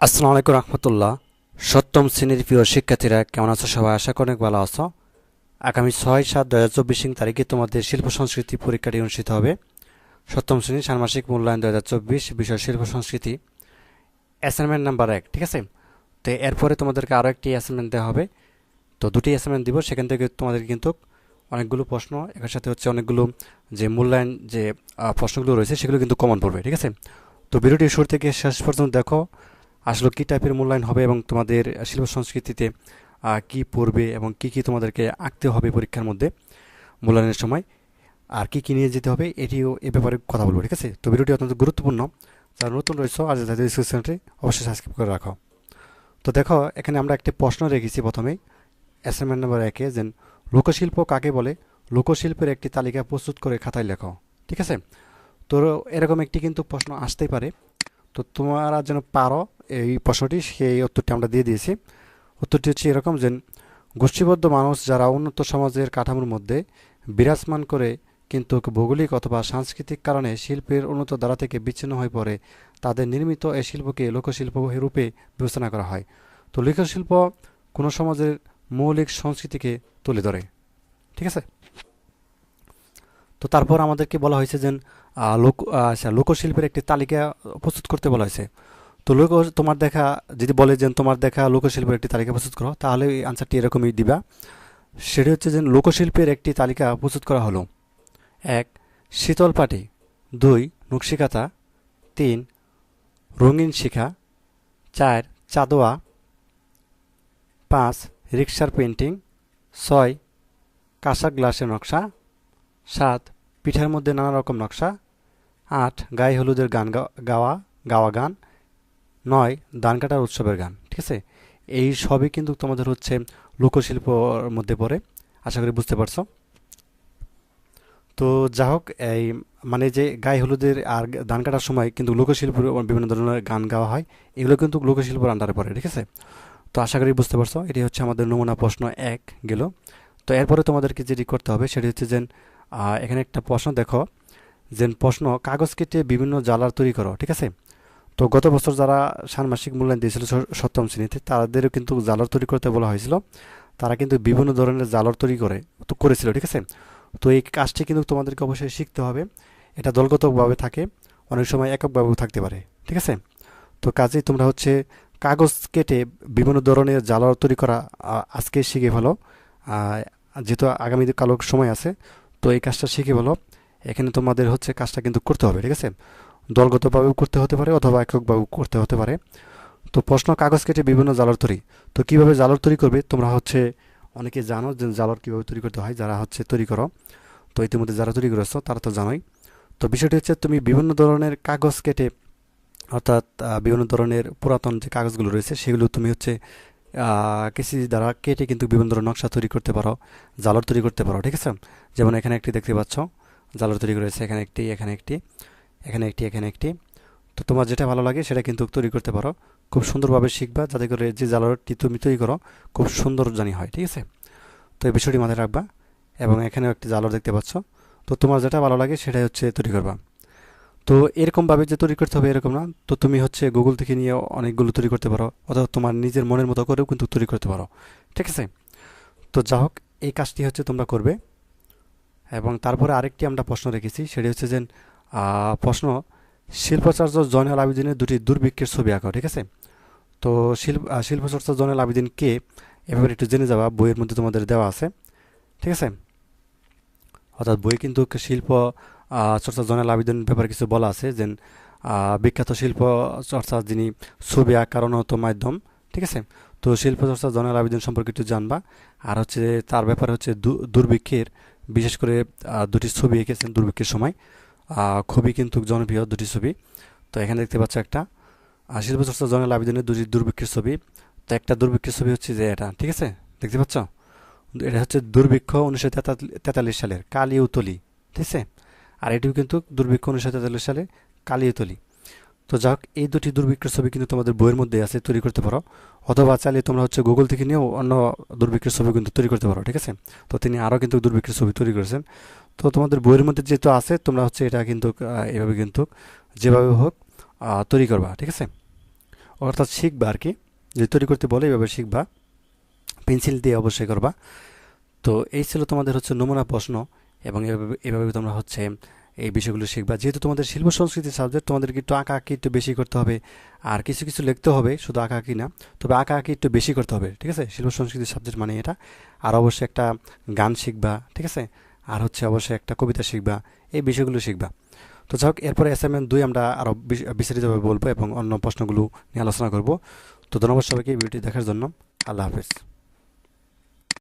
আসসালামু আলাইকুম রহমতুল্লাহ। সপ্তম শ্রেণীর প্রিয় শিক্ষার্থীরা কেমন আছো? সবাই আশা করি অনেক ভালো আছো। আগামী 6/7/2024 তারিখে তোমাদের শিল্প সংস্কৃতি পরীক্ষাটি অনুষ্ঠিত হবে। সপ্তম শ্রেণীর ষান্মাসিক মূল্যায়ন 2024, বিষয় শিল্প সংস্কৃতি, অ্যাসাইনমেন্ট নাম্বার 1। ঠিক আছে, তো এরপরে তোমাদেরকে আরও একটি অ্যাসাইনমেন্ট দেওয়া হবে। তো দুটি অ্যাসাইনমেন্ট দিব, সেখান থেকে তোমাদের কিন্তু অনেকগুলো প্রশ্ন, এর সাথে হচ্ছে অনেকগুলো যে মূল্যায়ন যে প্রশ্নগুলো রয়েছে সেগুলো কিন্তু কমন পড়বে। ঠিক আছে, তো ভিডিওটি শুরু থেকে শেষ পর্যন্ত দেখো আসলে কী টাইপের মূল্যায়ন হবে এবং তোমাদের শিল্প সংস্কৃতিতে কি পড়বে এবং কি কি তোমাদেরকে আঁকতে হবে পরীক্ষার মধ্যে মূল্যায়নের সময়, আর কি কি নিয়ে যেতে হবে এটিও এ ব্যাপারে কথা বলবো। ঠিক আছে, তো ভিডিওটি অত্যন্ত গুরুত্বপূর্ণ। যারা নতুন রয়েছে আর যাদের চ্যানেলটি অবশ্যই সাবস্ক্রাইব করে রাখো। তো দেখো, এখানে আমরা একটি প্রশ্ন রেখেছি প্রথমেই অ্যাসাইনমেন্ট নাম্বার 1-এ, যে লোকশিল্প কাকে বলে? লোকশিল্পের একটি তালিকা প্রস্তুত করে খাতায় লেখো। ঠিক আছে, তো এরকম একটি কিন্তু প্রশ্ন আসতেই পারে। তো তোমরা যেন পারো এই প্রশ্নটি, সেই উত্তরটি আমরা দিয়ে দিয়েছি। উত্তরটি হচ্ছে এরকম, যে গোষ্ঠীবদ্ধ মানুষ যারা উন্নত সমাজের কাঠামোর মধ্যে বিরাজমান করে কিন্তু ভৌগোলিক অথবা সাংস্কৃতিক কারণে শিল্পের উন্নত ধারা থেকে বিচ্ছিন্ন হয়ে পড়ে, তাদের নির্মিত এই শিল্পকে লোকশিল্প রূপে বিবেচনা করা হয়। তো লোকশিল্প কোনো সমাজের মৌলিক সংস্কৃতিকে তুলে ধরে। ঠিক আছে, তো তারপর আমাদেরকে বলা হয়েছে যে লোকশিল্পের একটি তালিকা প্রস্তুত করতে বলা হয়েছে। তো তোমার দেখা, যদি বলে যে তোমার দেখা লোকশিল্পের একটি তালিকা প্রস্তুত করো, তাহলে এই আনসারটি এরকমই দিবা। সেটি হচ্ছে যে লোকশিল্পের একটি তালিকা প্রস্তুত করা হলো: 1. শীতল পাটি, 2. নকশিকাঁথা, 3. রঙিন শিখা, 4. চাঁদোয়া, 5. রিক্সার পেন্টিং, 6. কাঁসা গ্লাসের নকশা, 7. পিঠার মধ্যে নানা রকম নকশা, 8. গায়ে হলুদের গান গাওয়া গাওয়া গান, 9. ধান কাটার উৎসবের গান। ঠিক আছে, এই সবই কিন্তু তোমাদের হচ্ছে লোকশিল্পর মধ্যে পড়ে। আশা করি বুঝতে পারছো। তো যা হোক, এই মানে যে গায়ে হলুদের আর ধান কাটার সময় কিন্তু লোকশিল্পের বিভিন্ন ধরনের গান গাওয়া হয়, এগুলো কিন্তু লোকশিল্পের আন্ডারে পড়ে। ঠিক আছে, তো আশা করি বুঝতে পারছো। এটি হচ্ছে আমাদের নমুনা প্রশ্ন 1 গেল। তো এরপরে তোমাদেরকে যেটি করতে হবে সেটি হচ্ছে যে এখানে একটা প্রশ্ন দেখো, যে প্রশ্ন কাগজ কেটে বিভিন্ন জালার তৈরি করো। ঠিক আছে, তো গত বছর যারা ষান্মাসিক মূল্যায়ন দিয়েছিল সপ্তম শ্রেণীতে, তাদেরও কিন্তু জালর তৈরি করতে বলা হয়েছিল। তারা কিন্তু বিভিন্ন ধরনের জালর তৈরি করেছিল। ঠিক আছে, তো এই কাজটি কিন্তু তোমাদেরকে অবশ্যই শিখতে হবে। এটা দলগতভাবে থাকে, অনেক সময় এককভাবেও থাকতে পারে। ঠিক আছে, তো কাজেই তোমরা হচ্ছে কাগজ কেটে বিভিন্ন ধরনের জালর তৈরি করা আজকে শিখে ফেলো। যেহেতু আগামী কালো সময় আছে, তো এই কাজটা শিখে ফেলো। এখানে তোমাদের হচ্ছে কাজটা কিন্তু করতে হবে। ঠিক আছে, দলগতভাবেও করতে হতে পারে অথবা এককভাবেও করতে হতে পারে। তো প্রশ্ন কাগজ কেটে বিভিন্ন জালর তৈরি। তো কিভাবে জালর তৈরি করবে তোমরা হচ্ছে অনেকে জানো যে জালর কিভাবে তৈরি করতে হয়, যারা হচ্ছে তৈরি করো। তো ইতিমধ্যে যারা তৈরি করেছো তারা তো জানোই। তো বিষয়টি হচ্ছে তুমি বিভিন্ন ধরনের কাগজ কেটে, অর্থাৎ বিভিন্ন ধরনের পুরাতন যে কাগজগুলো রয়েছে সেগুলো তুমি হচ্ছে কেসি দ্বারা কেটে কিন্তু বিভিন্ন ধরনের নকশা তৈরি করতে পারো, জালর তৈরি করতে পারো। ঠিক আছে, যেমন এখানে একটি দেখতে পাচ্ছ জালর তৈরি করেছে, এখানে একটি, এখানে একটি, এখানে একটি, এখানে একটি। তো তোমার যেটা ভালো লাগে সেটা কিন্তু তৈরি করতে পারো। খুব সুন্দরভাবে শিখবা, যাতে করে যে জালরটি তুমি তৈরি করো খুব সুন্দর জানি হয়। ঠিক আছে, তো এই বিষয়টি মাথায় রাখবা। এবং এখানেও একটি জালর দেখতে পাচ্ছ। তো তোমার যেটা ভালো লাগে সেটাই হচ্ছে তৈরি করবা। তো এরকমভাবে যে তৈরি করতে হবে এরকম না, তো তুমি হচ্ছে গুগল থেকে নিয়ে অনেকগুলো তৈরি করতে পারো, অথবা তোমার নিজের মনের মতো করেও কিন্তু তৈরি করতে পারো। ঠিক আছে, তো যা হোক, এই কাজটি হচ্ছে তোমরা করবে। এবং তারপরে আরেকটি আমরা প্রশ্ন রেখেছি, সেটি হচ্ছে যে প্রশ্ন শিল্পাচার্য জয়নুল আবেদিনের দুটি দুর্ভিক্ষের ছবি আঁকো। ঠিক আছে, তো শিল্পচর্চা জয়নুল আবেদিন কে, এভাবে একটু জেনে যাওয়া, বইয়ের মধ্যে তোমাদের দেওয়া আছে। ঠিক আছে, অর্থাৎ বই কিন্তু শিল্প চর্চা জয়নুল আবেদিন ব্যাপারে কিছু বলা আছে, যে বিখ্যাত শিল্প চর্চা যিনি ছবি আঁকার অন্যতম মাধ্যম। ঠিক আছে, তো শিল্প চর্চা জয়নুল আবেদিন সম্পর্কে একটু জানবা। আর হচ্ছে তার ব্যাপারে হচ্ছে দুর্ভিক্ষের, বিশেষ করে দুটি ছবি এঁকেছেন দুর্ভিক্ষের সময়, খুবই কিন্তু জনপ্রিয় দুটি ছবি। তো এখানে দেখতে পাচ্ছ একটা শিল্পচর্চা জয়নুল আবেদিনের দুটি দুর্ভিক্ষের ছবি। তো একটা দুর্ভিক্ষের ছবি হচ্ছে যে এটা, ঠিক আছে, দেখতে পাচ্ছ, এটা হচ্ছে দুর্ভিক্ষ 1943 সালের কালিউতলি। ঠিক আছে, আর এটিও কিন্তু দুর্ভিক্ষ 1943 সালে কালিউতলি। তো যাক, এই দুটি দুর্ভিক্ষের ছবি কিন্তু তোমাদের বইয়ের মধ্যে আছে, তৈরি করতে পারো। অথবা চাইলে তোমরা হচ্ছে গুগল থেকে নিয়েও অন্য দুর্ভিক্ষের ছবি কিন্তু তৈরি করতে পারো। ঠিক আছে, তো তিনি আরও কিন্তু দুর্ভিক্ষের ছবি তৈরি করেছেন। তো তোমাদের বইয়ের মধ্যে যেহেতু আছে, তোমরা হচ্ছে এটা কিন্তু এভাবে কিন্তু যেভাবে হোক তৈরি করবা। ঠিক আছে, অর্থাৎ শিখবা আর কি, যদি তৈরি করতে বলে এইভাবে শিখবা, পেন্সিল দিয়ে অবশ্যই করবা। তো এই ছিল তোমাদের হচ্ছে নমুনা প্রশ্ন, এবং এভাবে এভাবে তোমরা হচ্ছে এই বিষয়গুলো শিখবা। যেহেতু তোমাদের শিল্প সংস্কৃতি সাবজেক্ট, তোমাদেরকে একটু আঁকা আঁকি একটু বেশি করতে হবে, আর কিছু কিছু লিখতে হবে, শুধু আঁকা আঁকি না, তবে আঁকা আঁকি একটু বেশি করতে হবে, ঠিক আছে? শিল্প সংস্কৃতি সাবজেক্ট মানে এটা। আর অবশ্যই একটা গান শিখবা, ঠিক আছে? আর হচ্ছে অবশ্যই একটা কবিতা শিখবা, এই বিষয়গুলো শিখবা। তো যাই হোক, এরপরে অ্যাসাইনমেন্ট 2 আমরা আরও বিস্তারিতভাবে বলবো এবং অন্য প্রশ্নগুলো নিয়ে আলোচনা করব। তো ধন্যবাদ সবাইকে ভিডিওটি দেখার জন্য। আল্লাহ হাফেজ।